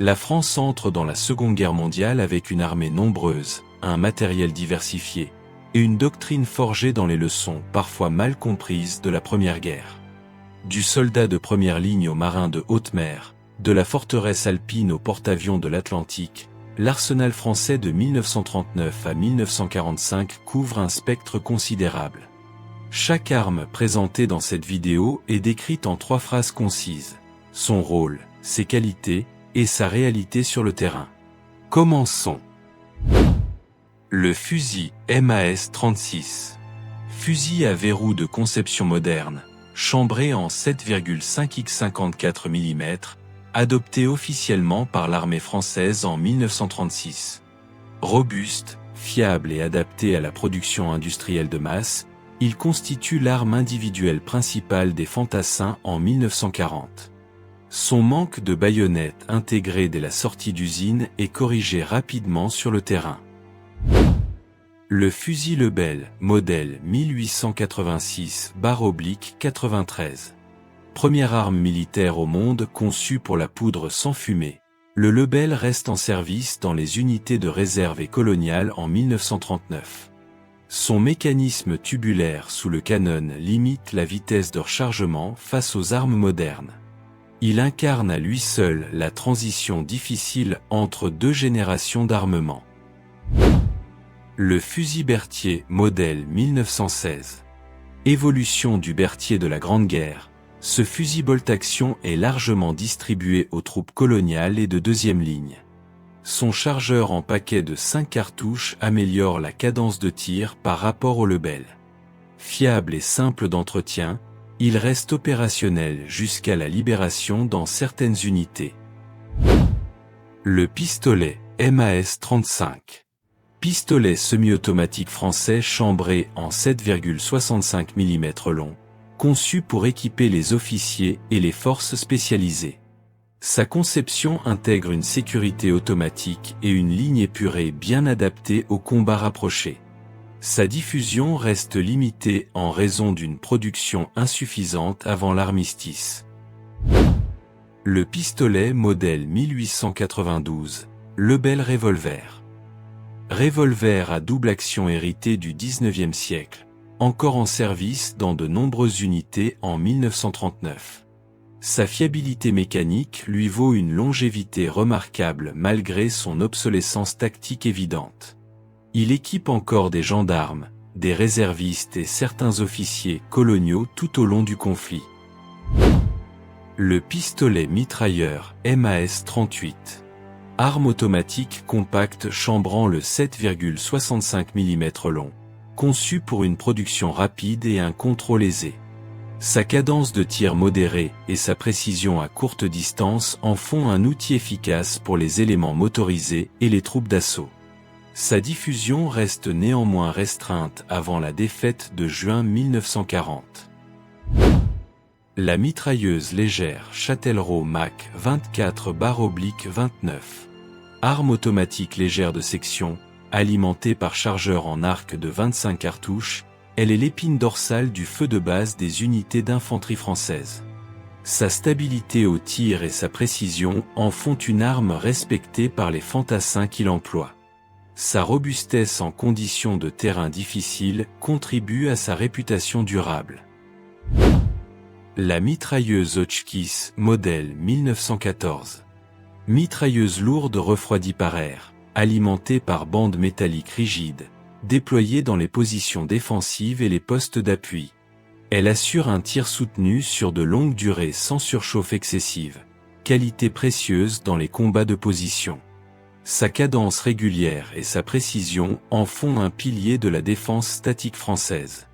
La France entre dans la Seconde Guerre mondiale avec une armée nombreuse, un matériel diversifié, et une doctrine forgée dans les leçons parfois mal comprises de la Première Guerre. Du soldat de première ligne au marin de haute mer, de la forteresse alpine au porte-avions de l'Atlantique, l'arsenal français de 1939 à 1945 couvre un spectre considérable. Chaque arme présentée dans cette vidéo est décrite en 3 phrases concises: son rôle, ses qualités et sa réalité sur le terrain. Commençons. Le fusil MAS-36. Fusil à verrou de conception moderne, chambré en 7,5 x 54 mm, adopté officiellement par l'armée française en 1936. Robuste, fiable et adapté à la production industrielle de masse, il constitue l'arme individuelle principale des fantassins en 1940. Son manque de baïonnette intégrée dès la sortie d'usine est corrigé rapidement sur le terrain. Le fusil Lebel, modèle 1886/93. Première arme militaire au monde conçue pour la poudre sans fumée, le Lebel reste en service dans les unités de réserve et coloniales en 1939. Son mécanisme tubulaire sous le canon limite la vitesse de rechargement face aux armes modernes. Il incarne à lui seul la transition difficile entre 2 générations d'armement. Le fusil Berthier, modèle 1916. Évolution du Berthier de la Grande Guerre, ce fusil bolt-action est largement distribué aux troupes coloniales et de deuxième ligne. Son chargeur en paquet de 5 cartouches améliore la cadence de tir par rapport au Lebel. Fiable et simple d'entretien, il reste opérationnel jusqu'à la libération dans certaines unités. Le pistolet MAS-35. Pistolet semi-automatique français chambré en 7,65 mm long, conçu pour équiper les officiers et les forces spécialisées. Sa conception intègre une sécurité automatique et une ligne épurée bien adaptée au combat rapproché. Sa diffusion reste limitée en raison d'une production insuffisante avant l'armistice. Le pistolet modèle 1892, Lebel Revolver. Revolver à double action hérité du XIXe siècle, encore en service dans de nombreuses unités en 1939. Sa fiabilité mécanique lui vaut une longévité remarquable malgré son obsolescence tactique évidente. Il équipe encore des gendarmes, des réservistes et certains officiers coloniaux tout au long du conflit. Le pistolet mitrailleur MAS-38. Arme automatique compacte chambrant le 7,65 mm long, conçu pour une production rapide et un contrôle aisé. Sa cadence de tir modérée et sa précision à courte distance en font un outil efficace pour les éléments motorisés et les troupes d'assaut. Sa diffusion reste néanmoins restreinte avant la défaite de juin 1940. La mitrailleuse légère Châtellerault Mach 24/29. Arme automatique légère de section, alimentée par chargeur en arc de 25 cartouches, elle est l'épine dorsale du feu de base des unités d'infanterie françaises. Sa stabilité au tir et sa précision en font une arme respectée par les fantassins qui l'emploient. Sa robustesse en conditions de terrain difficiles contribue à sa réputation durable. La mitrailleuse Hotchkiss, modèle 1914. Mitrailleuse lourde refroidie par air, alimentée par bandes métalliques rigides, déployée dans les positions défensives et les postes d'appui. Elle assure un tir soutenu sur de longues durées sans surchauffe excessive, qualité précieuse dans les combats de position. Sa cadence régulière et sa précision en font un pilier de la défense statique française.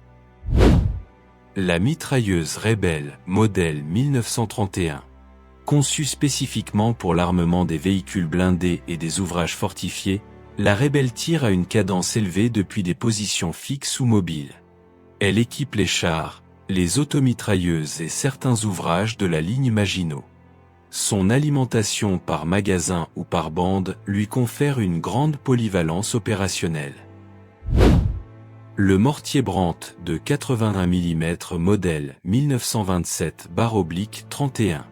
La mitrailleuse Rebelle, modèle 1931. Conçue spécifiquement pour l'armement des véhicules blindés et des ouvrages fortifiés, la Rebelle tire à une cadence élevée depuis des positions fixes ou mobiles. Elle équipe les chars, les automitrailleuses et certains ouvrages de la ligne Maginot. Son alimentation par magasin ou par bande lui confère une grande polyvalence opérationnelle. Le mortier Brandt de 81 mm modèle 1927/31.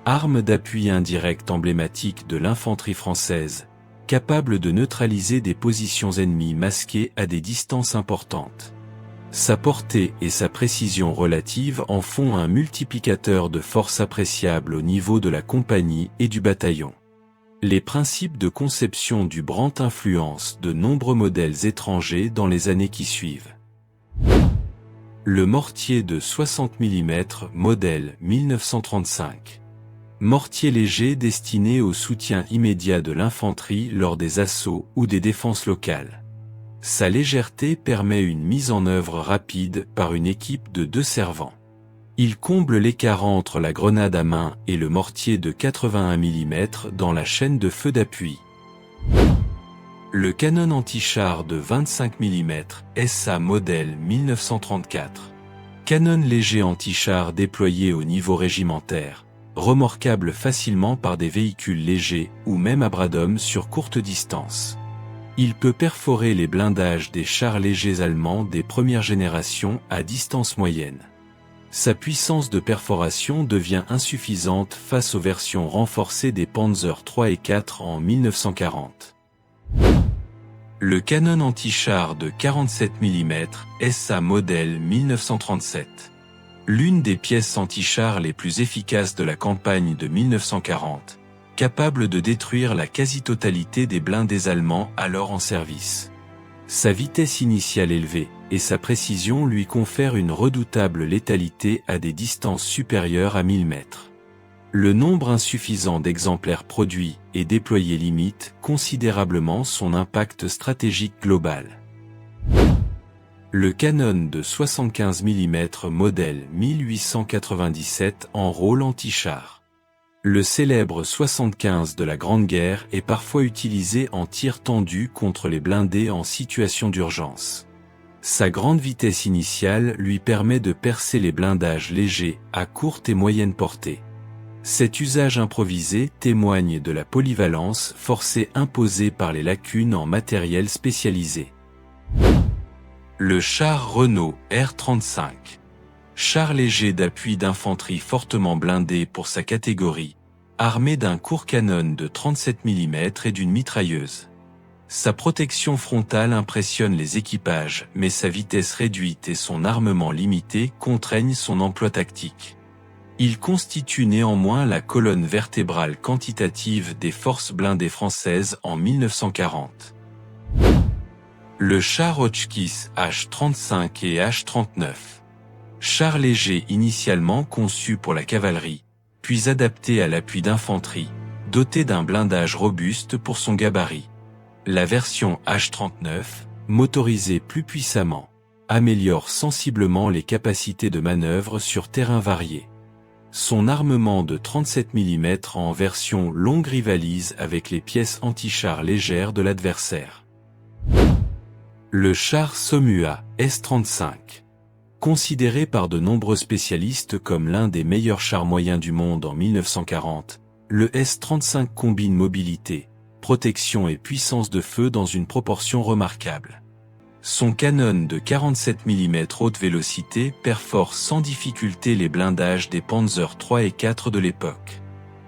Arme d'appui indirecte emblématique de l'infanterie française, capable de neutraliser des positions ennemies masquées à des distances importantes. Sa portée et sa précision relative en font un multiplicateur de force appréciable au niveau de la compagnie et du bataillon. Les principes de conception du Brandt influencent de nombreux modèles étrangers dans les années qui suivent. Le mortier de 60 mm modèle 1935. Mortier léger destiné au soutien immédiat de l'infanterie lors des assauts ou des défenses locales. Sa légèreté permet une mise en œuvre rapide par une équipe de 2 servants. Il comble l'écart entre la grenade à main et le mortier de 81 mm dans la chaîne de feu d'appui. Le canon anti-char de 25 mm SA modèle 1934. Canon léger anti-char déployé au niveau régimentaire, remorquable facilement par des véhicules légers ou même à bras d'homme sur courte distance. Il peut perforer les blindages des chars légers allemands des premières générations à distance moyenne. Sa puissance de perforation devient insuffisante face aux versions renforcées des Panzer III et IV en 1940. Le canon anti-char de 47 mm SA modèle 1937. L'une des pièces anti-char les plus efficaces de la campagne de 1940. Capable de détruire la quasi-totalité des blindés allemands alors en service. Sa vitesse initiale élevée et sa précision lui confèrent une redoutable létalité à des distances supérieures à 1000 mètres. Le nombre insuffisant d'exemplaires produits et déployés limite considérablement son impact stratégique global. Le canon de 75 mm modèle 1897 en rôle anti-char. Le célèbre 75 de la Grande Guerre est parfois utilisé en tir tendu contre les blindés en situation d'urgence. Sa grande vitesse initiale lui permet de percer les blindages légers à courte et moyenne portée. Cet usage improvisé témoigne de la polyvalence forcée imposée par les lacunes en matériel spécialisé. Le char Renault R35. Char léger d'appui d'infanterie fortement blindé pour sa catégorie, armé d'un court canon de 37 mm et d'une mitrailleuse. Sa protection frontale impressionne les équipages, mais sa vitesse réduite et son armement limité contraignent son emploi tactique. Il constitue néanmoins la colonne vertébrale quantitative des forces blindées françaises en 1940. Le char Hotchkiss H-35 et H-39. Char léger initialement conçu pour la cavalerie, puis adapté à l'appui d'infanterie, doté d'un blindage robuste pour son gabarit. La version H-39, motorisée plus puissamment, améliore sensiblement les capacités de manœuvre sur terrain varié. Son armement de 37 mm en version longue rivalise avec les pièces anti-char légères de l'adversaire. Le char Somua S-35. Considéré par de nombreux spécialistes comme l'un des meilleurs chars moyens du monde en 1940, le S-35 combine mobilité, protection et puissance de feu dans une proportion remarquable. Son canon de 47 mm haute vélocité perfore sans difficulté les blindages des Panzer III et IV de l'époque.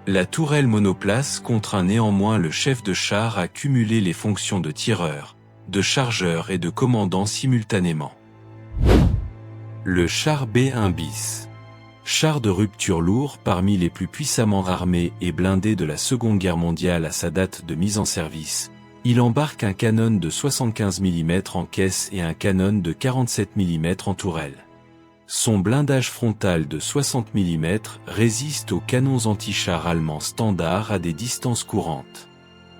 La tourelle monoplace contraint néanmoins le chef de char à cumuler les fonctions de tireur, de chargeur et de commandant simultanément. Le char B-1 bis. Char de rupture lourd parmi les plus puissamment armés et blindés de la Seconde Guerre mondiale à sa date de mise en service, il embarque un canon de 75 mm en caisse et un canon de 47 mm en tourelle. Son blindage frontal de 60 mm résiste aux canons anti-chars allemands standards à des distances courantes.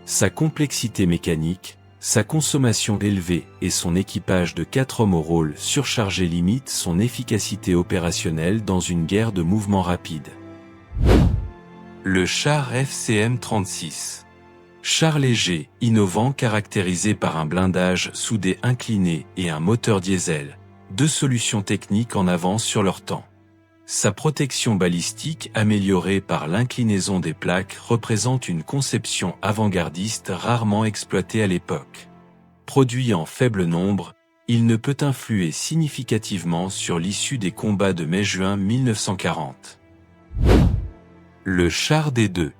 Sa complexité mécanique, sa consommation élevée et son équipage de 4 hommes au rôle surchargé limitent son efficacité opérationnelle dans une guerre de mouvement rapide. Le char FCM-36. Char léger, innovant caractérisé par un blindage soudé incliné et un moteur diesel, deux solutions techniques en avance sur leur temps. Sa protection balistique améliorée par l'inclinaison des plaques représente une conception avant-gardiste rarement exploitée à l'époque. Produit en faible nombre, il ne peut influer significativement sur l'issue des combats de mai-juin 1940. Le char D2.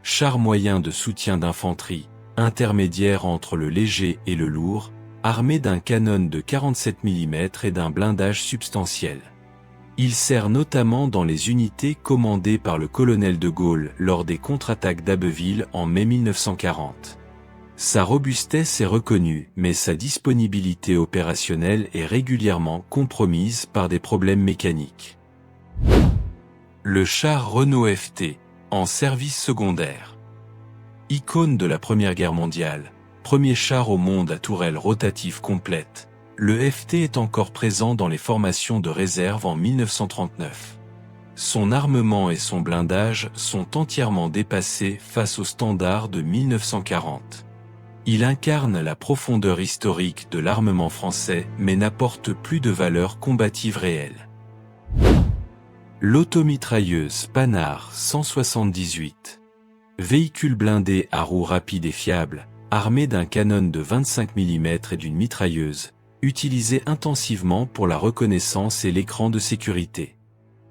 Char moyen de soutien d'infanterie, intermédiaire entre le léger et le lourd, armé d'un canon de 47 mm et d'un blindage substantiel. Il sert notamment dans les unités commandées par le colonel de Gaulle lors des contre-attaques d'Abbeville en mai 1940. Sa robustesse est reconnue, mais sa disponibilité opérationnelle est régulièrement compromise par des problèmes mécaniques. Le char Renault FT, en service secondaire. Icône de la Première Guerre mondiale, premier char au monde à tourelle rotative complète, le FT est encore présent dans les formations de réserve en 1939. Son armement et son blindage sont entièrement dépassés face aux standards de 1940. Il incarne la profondeur historique de l'armement français mais n'apporte plus de valeur combative réelle. L'automitrailleuse Panhard 178. Véhicule blindé à roues rapides et fiables, armé d'un canon de 25 mm et d'une mitrailleuse, utilisé intensivement pour la reconnaissance et l'écran de sécurité.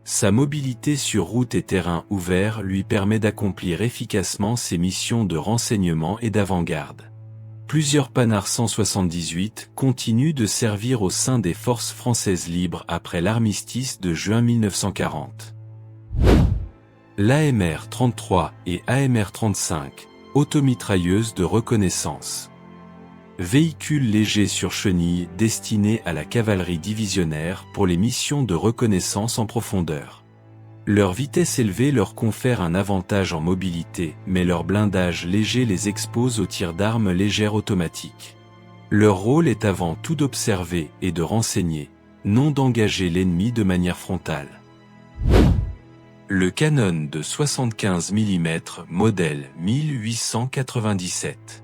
Sa mobilité sur route et terrain ouvert lui permet d'accomplir efficacement ses missions de renseignement et d'avant-garde. Plusieurs Panhard 178 continuent de servir au sein des forces françaises libres après l'armistice de juin 1940. L'AMR 33 et AMR 35, automitrailleuses de reconnaissance. Véhicules légers sur chenilles destinés à la cavalerie divisionnaire pour les missions de reconnaissance en profondeur. Leur vitesse élevée leur confère un avantage en mobilité, mais leur blindage léger les expose aux tirs d'armes légères automatiques. Leur rôle est avant tout d'observer et de renseigner, non d'engager l'ennemi de manière frontale. Le canon de 75 mm modèle 1897.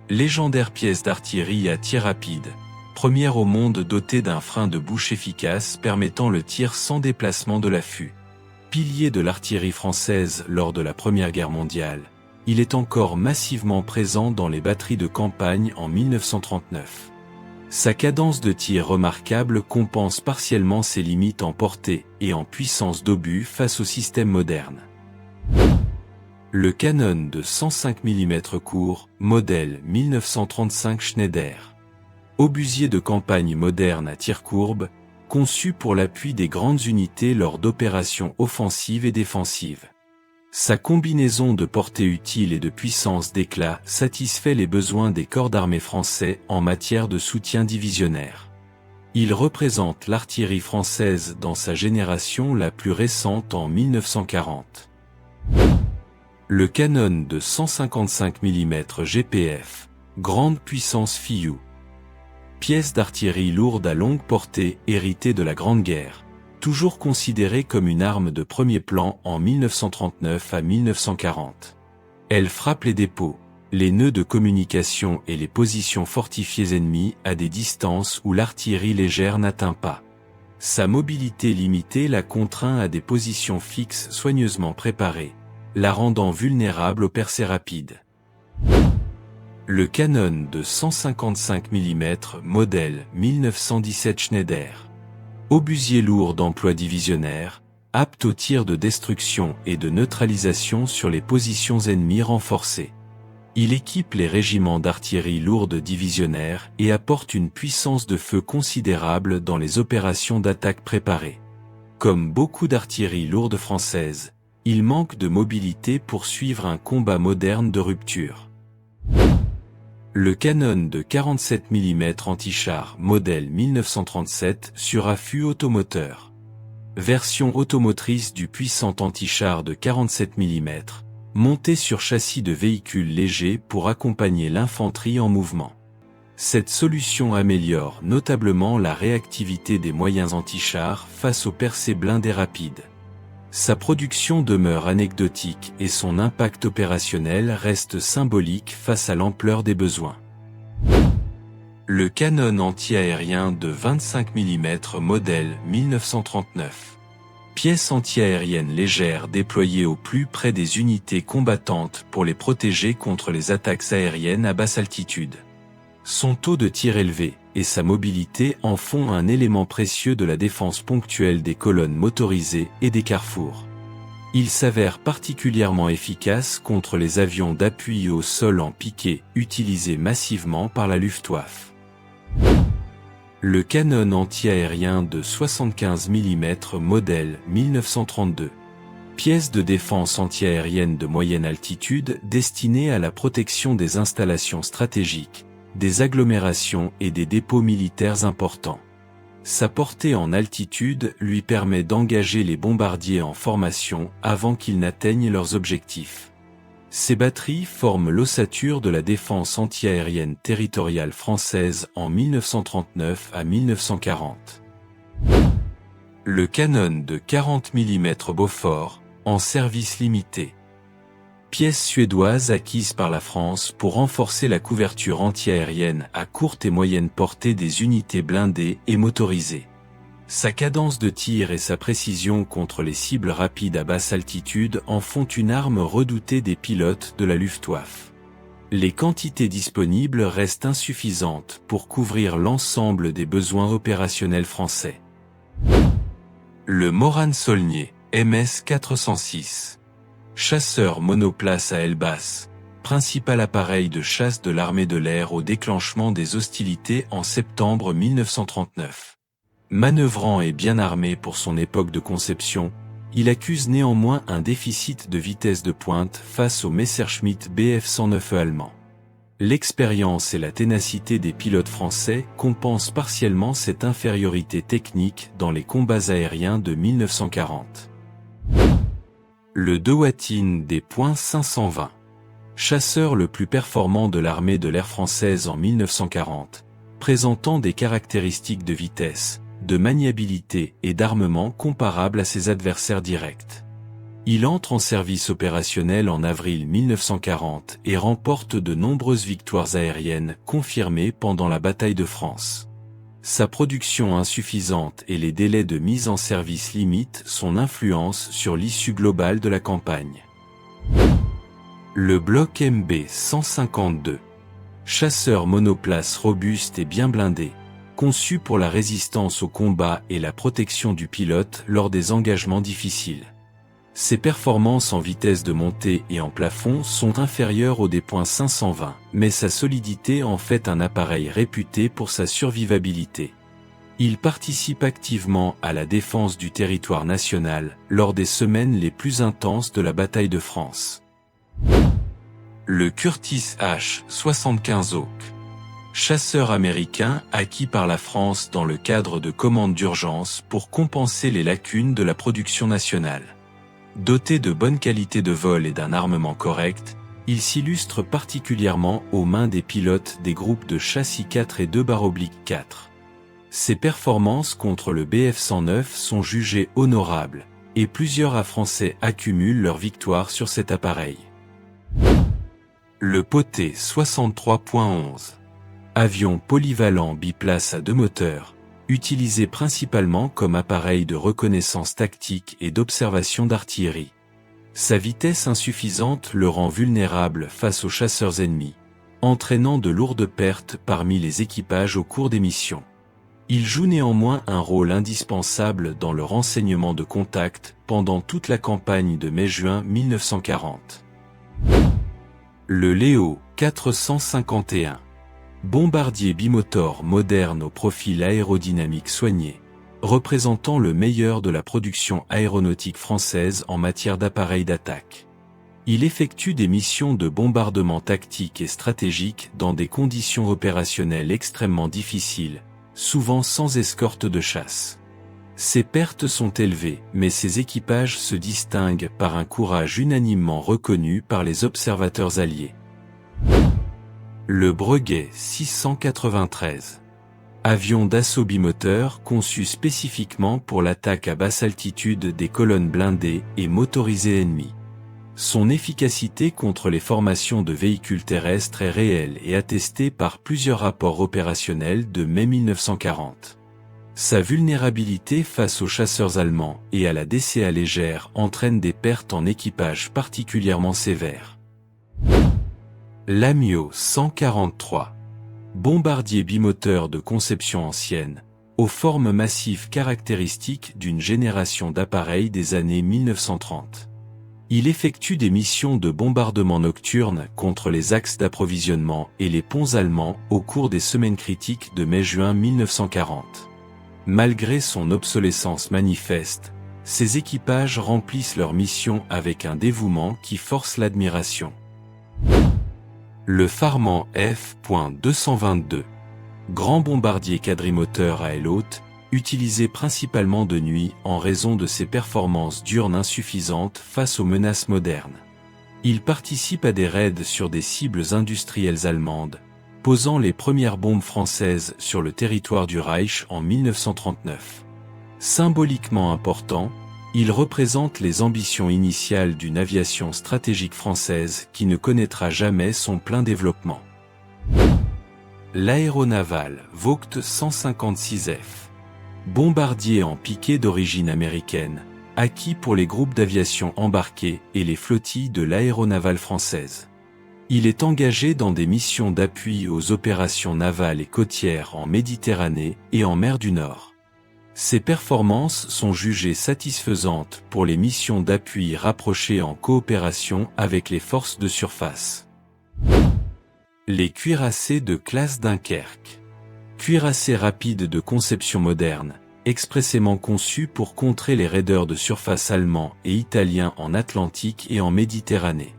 Légendaire pièce d'artillerie à tir rapide, première au monde dotée d'un frein de bouche efficace permettant le tir sans déplacement de l'affût. Pilier de l'artillerie française lors de la Première Guerre mondiale, il est encore massivement présent dans les batteries de campagne en 1939. Sa cadence de tir remarquable compense partiellement ses limites en portée et en puissance d'obus face au système moderne. Le canon de 105 mm court, modèle 1935 Schneider. Obusier de campagne moderne à tir courbe, conçu pour l'appui des grandes unités lors d'opérations offensives et défensives. Sa combinaison de portée utile et de puissance d'éclat satisfait les besoins des corps d'armée français en matière de soutien divisionnaire. Il représente l'artillerie française dans sa génération la plus récente en 1940. Le canon de 155 mm GPF, grande puissance Fiou. Pièce d'artillerie lourde à longue portée héritée de la Grande Guerre, toujours considérée comme une arme de premier plan en 1939 à 1940. Elle frappe les dépôts, les nœuds de communication et les positions fortifiées ennemies à des distances où l'artillerie légère n'atteint pas. Sa mobilité limitée la contraint à des positions fixes soigneusement préparées, la rendant vulnérable aux percées rapides. Le canon de 155 mm modèle 1917 Schneider. Obusier lourd d'emploi divisionnaire, apte au tir de destruction et de neutralisation sur les positions ennemies renforcées. Il équipe les régiments d'artillerie lourde divisionnaire et apporte une puissance de feu considérable dans les opérations d'attaque préparées. Comme beaucoup d'artilleries lourdes françaises, il manque de mobilité pour suivre un combat moderne de rupture. Le canon de 47 mm anti-char modèle 1937 sur affût automoteur. Version automotrice du puissant anti-char de 47 mm, monté sur châssis de véhicules légers pour accompagner l'infanterie en mouvement. Cette solution améliore notablement la réactivité des moyens anti-chars face aux percées blindées rapides. Sa production demeure anecdotique et son impact opérationnel reste symbolique face à l'ampleur des besoins. Le canon anti-aérien de 25 mm modèle 1939. Pièce anti-aérienne légère déployée au plus près des unités combattantes pour les protéger contre les attaques aériennes à basse altitude. Son taux de tir élevé et sa mobilité en font un élément précieux de la défense ponctuelle des colonnes motorisées et des carrefours. Il s'avère particulièrement efficace contre les avions d'appui au sol en piqué utilisés massivement par la Luftwaffe. Le canon anti-aérien de 75 mm modèle 1932. Pièce de défense anti-aérienne de moyenne altitude destinée à la protection des installations stratégiques, des agglomérations et des dépôts militaires importants. Sa portée en altitude lui permet d'engager les bombardiers en formation avant qu'ils n'atteignent leurs objectifs. Ces batteries forment l'ossature de la défense antiaérienne territoriale française en 1939 à 1940. Le canon de 40 mm Beaufort, en service limité. Pièce suédoise acquise par la France pour renforcer la couverture antiaérienne à courte et moyenne portée des unités blindées et motorisées. Sa cadence de tir et sa précision contre les cibles rapides à basse altitude en font une arme redoutée des pilotes de la Luftwaffe. Les quantités disponibles restent insuffisantes pour couvrir l'ensemble des besoins opérationnels français. Le Morane-Saulnier, MS-406. Chasseur monoplace à aile basse, principal appareil de chasse de l'armée de l'air au déclenchement des hostilités en septembre 1939. Manœuvrant et bien armé pour son époque de conception, il accuse néanmoins un déficit de vitesse de pointe face au Messerschmitt Bf-109E allemand. L'expérience et la ténacité des pilotes français compensent partiellement cette infériorité technique dans les combats aériens de 1940. Le Dewatin des .520. Chasseur le plus performant de l'armée de l'air française en 1940, présentant des caractéristiques de vitesse, de maniabilité et d'armement comparables à ses adversaires directs. Il entre en service opérationnel en avril 1940 et remporte de nombreuses victoires aériennes confirmées pendant la bataille de France. Sa production insuffisante et les délais de mise en service limitent son influence sur l'issue globale de la campagne. Le bloc MB 152. Chasseur monoplace robuste et bien blindé, conçu pour la résistance au combat et la protection du pilote lors des engagements difficiles. Ses performances en vitesse de montée et en plafond sont inférieures au des .520, mais sa solidité en fait un appareil réputé pour sa survivabilité. Il participe activement à la défense du territoire national lors des semaines les plus intenses de la bataille de France. Le Curtiss H-75 Hawk. Chasseur américain acquis par la France dans le cadre de commandes d'urgence pour compenser les lacunes de la production nationale. Doté de bonne qualité de vol et d'un armement correct, il s'illustre particulièrement aux mains des pilotes des groupes de chasse I-4 et 2/4. Ses performances contre le Bf-109 sont jugées honorables, et plusieurs A français accumulent leurs victoires sur cet appareil. Le Poté 63.11. Avion polyvalent biplace à 2 moteurs, utilisé principalement comme appareil de reconnaissance tactique et d'observation d'artillerie. Sa vitesse insuffisante le rend vulnérable face aux chasseurs ennemis, entraînant de lourdes pertes parmi les équipages au cours des missions. Il joue néanmoins un rôle indispensable dans le renseignement de contact pendant toute la campagne de mai-juin 1940. Le Léo 451. Bombardier bimoteur moderne au profil aérodynamique soigné, représentant le meilleur de la production aéronautique française en matière d'appareils d'attaque. Il effectue des missions de bombardement tactique et stratégique dans des conditions opérationnelles extrêmement difficiles, souvent sans escorte de chasse. Ses pertes sont élevées, mais ses équipages se distinguent par un courage unanimement reconnu par les observateurs alliés. Le Breguet 693. Avion d'assaut bimoteur conçu spécifiquement pour l'attaque à basse altitude des colonnes blindées et motorisées ennemies. Son efficacité contre les formations de véhicules terrestres est réelle et attestée par plusieurs rapports opérationnels de mai 1940. Sa vulnérabilité face aux chasseurs allemands et à la DCA légère entraîne des pertes en équipage particulièrement sévères. L'Amio 143. Bombardier bimoteur de conception ancienne, aux formes massives caractéristiques d'une génération d'appareils des années 1930. Il effectue des missions de bombardement nocturne contre les axes d'approvisionnement et les ponts allemands au cours des semaines critiques de mai-juin 1940. Malgré son obsolescence manifeste, ses équipages remplissent leur mission avec un dévouement qui force l'admiration. Le Farman F.222, grand bombardier quadrimoteur à aile haute, utilisé principalement de nuit en raison de ses performances diurnes insuffisantes face aux menaces modernes. Il participe à des raids sur des cibles industrielles allemandes, posant les premières bombes françaises sur le territoire du Reich en 1939. Symboliquement important, il représente les ambitions initiales d'une aviation stratégique française qui ne connaîtra jamais son plein développement. L'aéronaval Vought 156F. Bombardier en piqué d'origine américaine, acquis pour les groupes d'aviation embarqués et les flottilles de l'aéronavale française. Il est engagé dans des missions d'appui aux opérations navales et côtières en Méditerranée et en mer du Nord. Ses performances sont jugées satisfaisantes pour les missions d'appui rapprochées en coopération avec les forces de surface. Les cuirassés de classe Dunkerque. Cuirassés rapides de conception moderne, expressément conçus pour contrer les raideurs de surface allemands et italiens en Atlantique et en Méditerranée.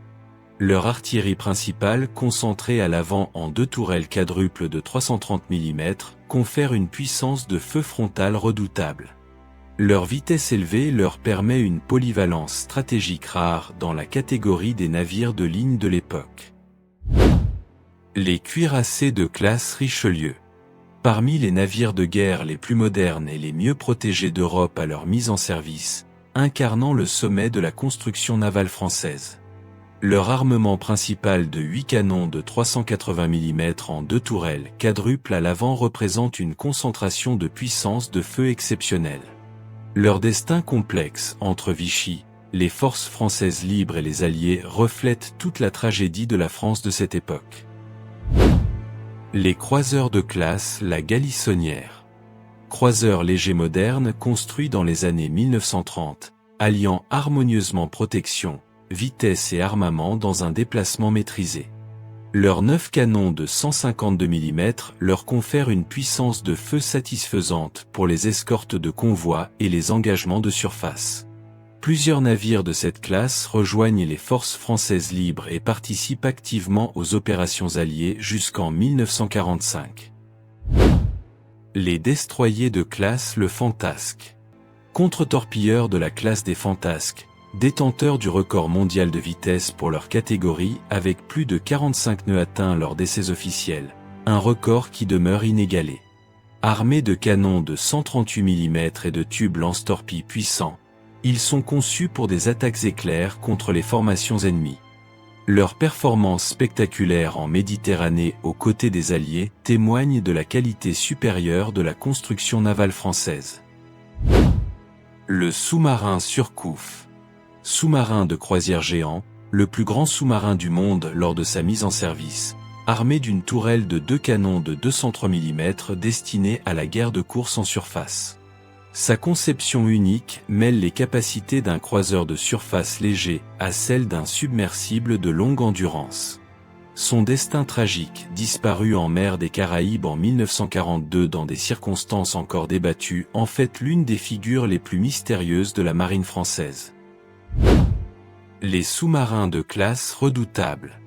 Leur artillerie principale, concentrée à l'avant en 2 tourelles quadruples de 330 mm, confère une puissance de feu frontale redoutable. Leur vitesse élevée leur permet une polyvalence stratégique rare dans la catégorie des navires de ligne de l'époque. Les cuirassés de classe Richelieu. Parmi les navires de guerre les plus modernes et les mieux protégés d'Europe à leur mise en service, incarnant le sommet de la construction navale française. Leur armement principal de 8 canons de 380 mm en 2 tourelles quadruples à l'avant représente une concentration de puissance de feu exceptionnelle. Leur destin complexe entre Vichy, les forces françaises libres et les Alliés reflète toute la tragédie de la France de cette époque. Les croiseurs de classe La Galissonnière. Croiseur léger moderne construit dans les années 1930, alliant harmonieusement protection, vitesse et armement dans un déplacement maîtrisé. Leurs 9 canons de 152 mm leur confèrent une puissance de feu satisfaisante pour les escortes de convois et les engagements de surface. Plusieurs navires de cette classe rejoignent les forces françaises libres et participent activement aux opérations alliées jusqu'en 1945. Les destroyers de classe Le Fantasque. Contre-torpilleurs de la classe des Fantasques, détenteurs du record mondial de vitesse pour leur catégorie avec plus de 45 nœuds atteints lors d'essais officiels, un record qui demeure inégalé. Armés de canons de 138 mm et de tubes lance-torpilles puissants, ils sont conçus pour des attaques éclairs contre les formations ennemies. Leur performance spectaculaire en Méditerranée aux côtés des Alliés témoigne de la qualité supérieure de la construction navale française. Le sous-marin Surcouf. Sous-marin de croisière géant, le plus grand sous-marin du monde lors de sa mise en service, armé d'une tourelle de 2 canons de 203 mm destinés à la guerre de course en surface. Sa conception unique mêle les capacités d'un croiseur de surface léger à celles d'un submersible de longue endurance. Son destin tragique, disparu en mer des Caraïbes en 1942 dans des circonstances encore débattues, en fait l'une des figures les plus mystérieuses de la marine française. Les sous-marins de classe Redoutable.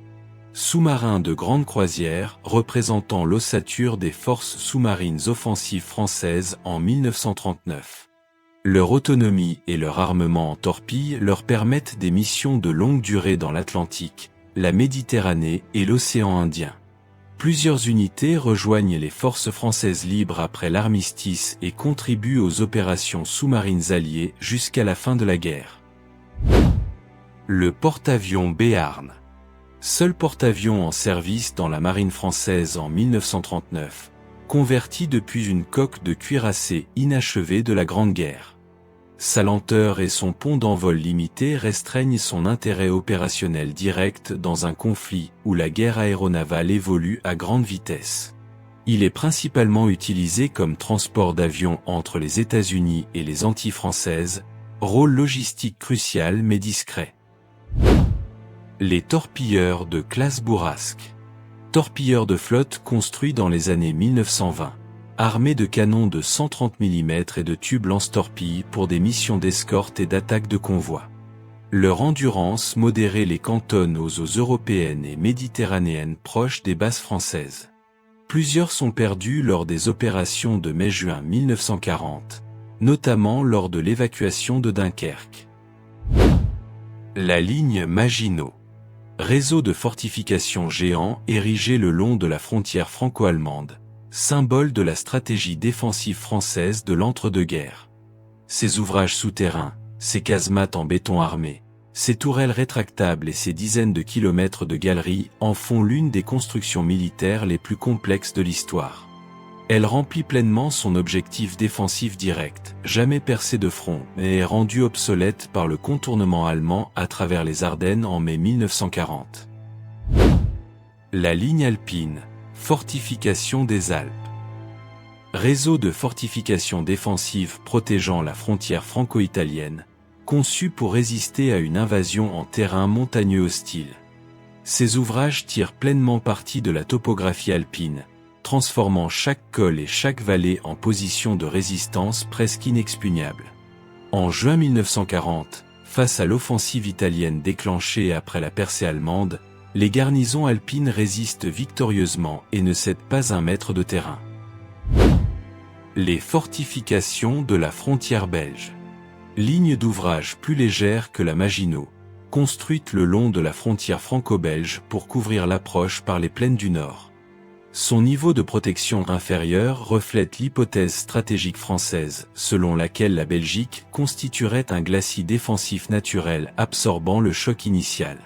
Sous-marins de grande croisière représentant l'ossature des forces sous-marines offensives françaises en 1939. Leur autonomie et leur armement en torpilles leur permettent des missions de longue durée dans l'Atlantique, la Méditerranée et l'océan Indien. Plusieurs unités rejoignent les forces françaises libres après l'armistice et contribuent aux opérations sous-marines alliées jusqu'à la fin de la guerre. Le porte-avions Béarn. Seul porte-avions en service dans la marine française en 1939, converti depuis une coque de cuirassé inachevée de la Grande Guerre. Sa lenteur et son pont d'envol limité restreignent son intérêt opérationnel direct dans un conflit où la guerre aéronavale évolue à grande vitesse. Il est principalement utilisé comme transport d'avions entre les États-Unis et les Antilles françaises, rôle logistique crucial mais discret. Les torpilleurs de classe Bourrasque. Torpilleurs de flotte construits dans les années 1920. Armés de canons de 130 mm et de tubes lance-torpilles pour des missions d'escorte et d'attaque de convois. Leur endurance modérée les cantonne aux eaux européennes et méditerranéennes proches des bases françaises. Plusieurs sont perdus lors des opérations de mai-juin 1940, notamment lors de l'évacuation de Dunkerque. La ligne Maginot. Réseau de fortifications géant érigé le long de la frontière franco-allemande, symbole de la stratégie défensive française de l'entre-deux-guerres. Ces ouvrages souterrains, ces casemates en béton armé, ces tourelles rétractables et ces dizaines de kilomètres de galeries en font l'une des constructions militaires les plus complexes de l'histoire. Elle remplit pleinement son objectif défensif direct, jamais percé de front, et est rendue obsolète par le contournement allemand à travers les Ardennes en mai 1940. La ligne alpine, fortification des Alpes. Réseau de fortifications défensives protégeant la frontière franco-italienne, conçu pour résister à une invasion en terrain montagneux hostile. Ces ouvrages tirent pleinement parti de la topographie alpine, transformant chaque col et chaque vallée en position de résistance presque inexpugnable. En juin 1940, face à l'offensive italienne déclenchée après la percée allemande, les garnisons alpines résistent victorieusement et ne cèdent pas un mètre de terrain. Les fortifications de la frontière belge. Ligne d'ouvrage plus légère que la Maginot, construite le long de la frontière franco-belge pour couvrir l'approche par les plaines du Nord. Son niveau de protection inférieur reflète l'hypothèse stratégique française, selon laquelle la Belgique constituerait un glacis défensif naturel absorbant le choc initial.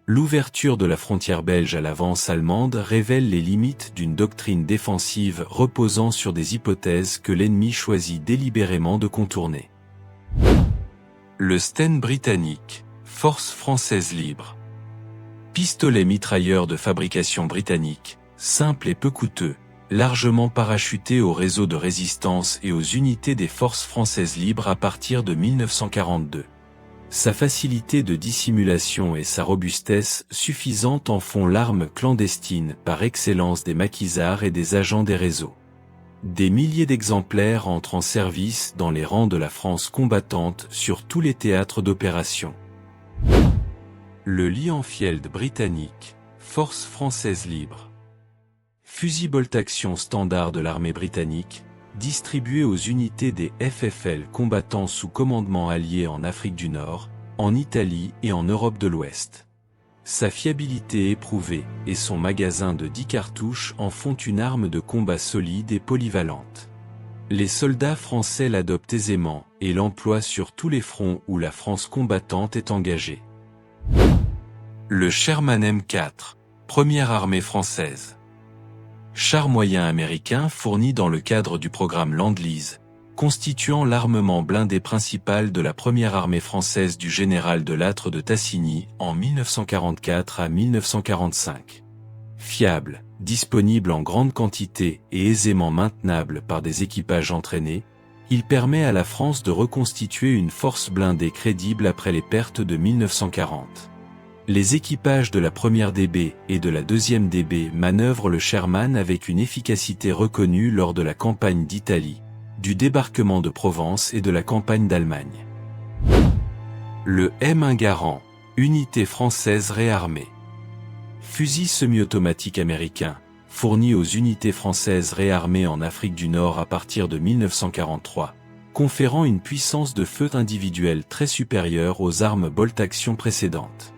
L'ouverture de la frontière belge à l'avance allemande révèle les limites d'une doctrine défensive reposant sur des hypothèses que l'ennemi choisit délibérément de contourner. Le Sten britannique, force française libre. Pistolet mitrailleur de fabrication britannique, simple et peu coûteux, largement parachuté au réseau de résistance et aux unités des forces françaises libres à partir de 1942. Sa facilité de dissimulation et sa robustesse suffisante en font l'arme clandestine par excellence des maquisards et des agents des réseaux. Des milliers d'exemplaires entrent en service dans les rangs de la France combattante sur tous les théâtres d'opération. Le Lee-Enfield britannique, force française libre. Fusil bolt-action standard de l'armée britannique, distribué aux unités des FFL combattant sous commandement allié en Afrique du Nord, en Italie et en Europe de l'Ouest. Sa fiabilité éprouvée et son magasin de 10 cartouches en font une arme de combat solide et polyvalente. Les soldats français l'adoptent aisément et l'emploient sur tous les fronts où la France combattante est engagée. Le Sherman M4, première armée française. Char moyen américain fourni dans le cadre du programme Land-Lease, constituant l'armement blindé principal de la première armée française du général de Lattre de Tassigny en 1944 à 1945. Fiable, disponible en grande quantité et aisément maintenable par des équipages entraînés, il permet à la France de reconstituer une force blindée crédible après les pertes de 1940. Les équipages de la première DB et de la deuxième DB manœuvrent le Sherman avec une efficacité reconnue lors de la campagne d'Italie, du débarquement de Provence et de la campagne d'Allemagne. Le M1 Garand, unité française réarmée. Fusil semi-automatique américain, fourni aux unités françaises réarmées en Afrique du Nord à partir de 1943, conférant une puissance de feu individuelle très supérieure aux armes bolt-action précédentes.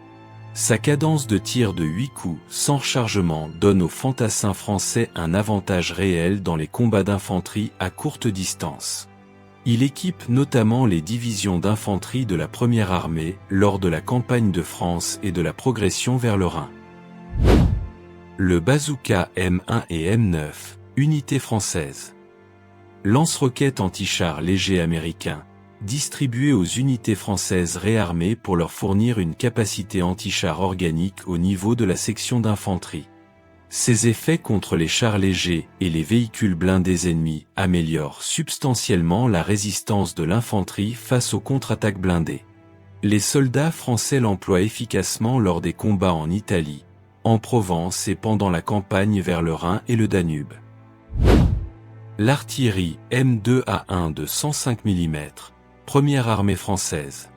Sa cadence de tir de 8 coups sans rechargement donne aux fantassins français un avantage réel dans les combats d'infanterie à courte distance. Il équipe notamment les divisions d'infanterie de la première armée lors de la campagne de France et de la progression vers le Rhin. Le bazooka M1 et M9, unité française. Lance-roquettes anti-chars légers américains, distribués aux unités françaises réarmées pour leur fournir une capacité anti-char organique au niveau de la section d'infanterie. Ces effets contre les chars légers et les véhicules blindés ennemis améliorent substantiellement la résistance de l'infanterie face aux contre-attaques blindées. Les soldats français l'emploient efficacement lors des combats en Italie, en Provence et pendant la campagne vers le Rhin et le Danube. L'artillerie M2A1 de 105 mm, première armée française.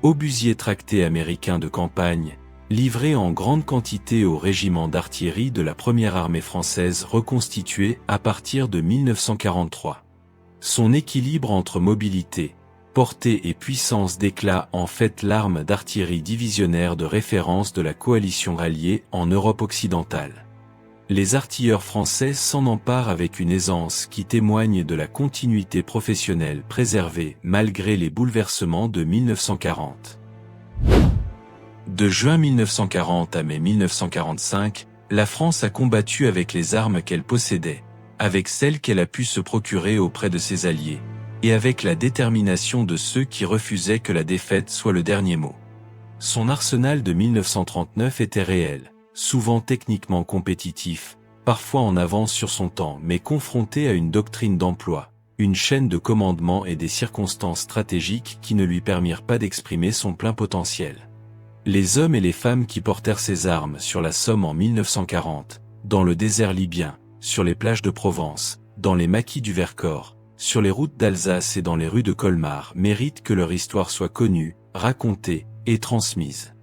Obusier tracté américain de campagne, livré en grande quantité au régiment d'artillerie de la première armée française reconstituée à partir de 1943. Son équilibre entre mobilité, portée et puissance d'éclat en fait l'arme d'artillerie divisionnaire de référence de la coalition alliée en Europe occidentale. Les artilleurs français s'en emparent avec une aisance qui témoigne de la continuité professionnelle préservée malgré les bouleversements de 1940. De juin 1940 à mai 1945, la France a combattu avec les armes qu'elle possédait, avec celles qu'elle a pu se procurer auprès de ses alliés, et avec la détermination de ceux qui refusaient que la défaite soit le dernier mot. Son arsenal de 1939 était réel, souvent techniquement compétitif, parfois en avance sur son temps mais confronté à une doctrine d'emploi, une chaîne de commandement et des circonstances stratégiques qui ne lui permirent pas d'exprimer son plein potentiel. Les hommes et les femmes qui portèrent ces armes sur la Somme en 1940, dans le désert libyen, sur les plages de Provence, dans les maquis du Vercors, sur les routes d'Alsace et dans les rues de Colmar méritent que leur histoire soit connue, racontée et transmise.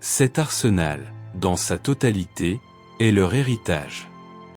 Cet arsenal, dans sa totalité, est leur héritage.